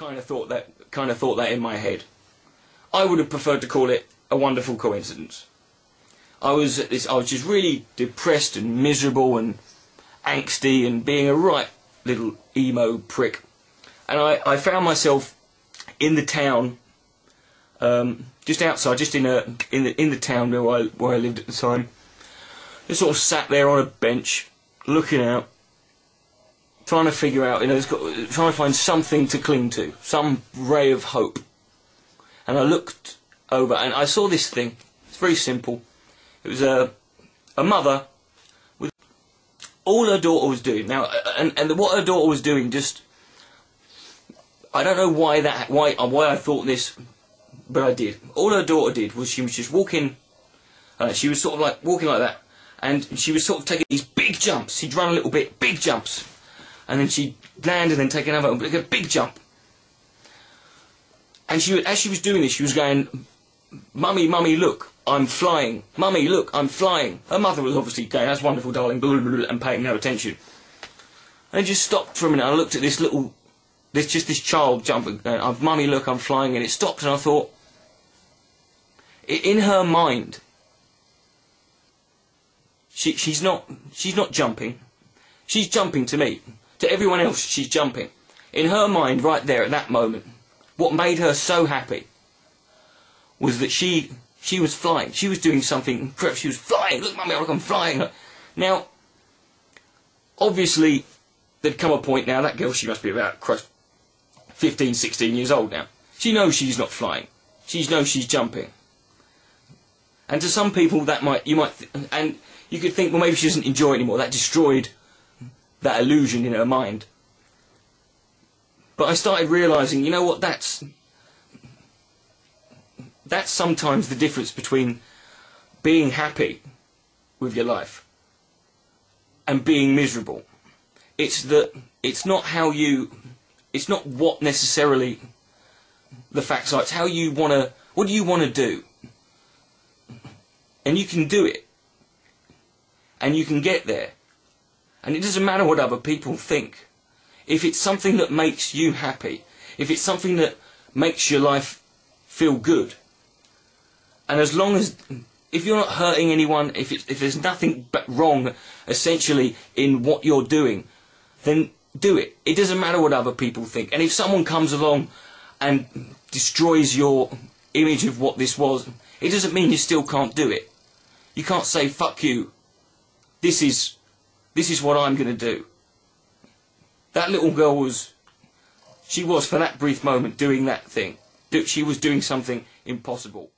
Kind of thought that in my head. I would have preferred to call it a wonderful coincidence. I was just really depressed and miserable and angsty and being a right little emo prick. And I found myself in the town, just outside, just in the town where I lived at the time. Just sort of sat there on a bench, looking out, trying to figure out, trying to find something to cling to, some ray of hope. And I looked over and I saw this thing. It's very simple. It was a mother with all her daughter was doing. Now, and what her daughter was doing, just, I don't know why I thought this, but I did. All her daughter did was she was just walking. She was sort of like walking like that, and she was sort of taking these big jumps. She'd run a little bit, big jumps, and then she'd land and then take another a big jump. And as she was doing this, she was going, "Mummy, mummy, look, I'm flying. Mummy, look, I'm flying." Her mother was obviously going, "That's wonderful, darling," blah, blah, blah, and paying no attention. And I just stopped for a minute. I looked at this child jumping, going, "Mummy, look, I'm flying," and it stopped. And I thought, in her mind, she's not jumping. She's jumping to me. To everyone else, she's jumping. In her mind, right there at that moment, what made her so happy was that she was flying. She was doing something incredible. She was flying. "Look, mummy, look, I'm flying." Now, obviously, there'd come a point now, that girl, she must be about 15, 16 years old now. She knows she's not flying. She knows she's jumping. And to some people, and you could think, well, maybe she doesn't enjoy it anymore. That destroyed that illusion in her mind. But I started realising, you know what, that's sometimes the difference between being happy with your life and being miserable. It's not what necessarily the facts are, it's how you what do you want to do? And you can do it. And you can get there. And it doesn't matter what other people think. If it's something that makes you happy, if it's something that makes your life feel good, and as long as, if you're not hurting anyone, if there's nothing but wrong, essentially, in what you're doing, then do it. It doesn't matter what other people think. And if someone comes along and destroys your image of what this was, it doesn't mean you still can't do it. You can't say, "Fuck you. This is what I'm going to do." That little girl was for that brief moment doing that thing. She was doing something impossible.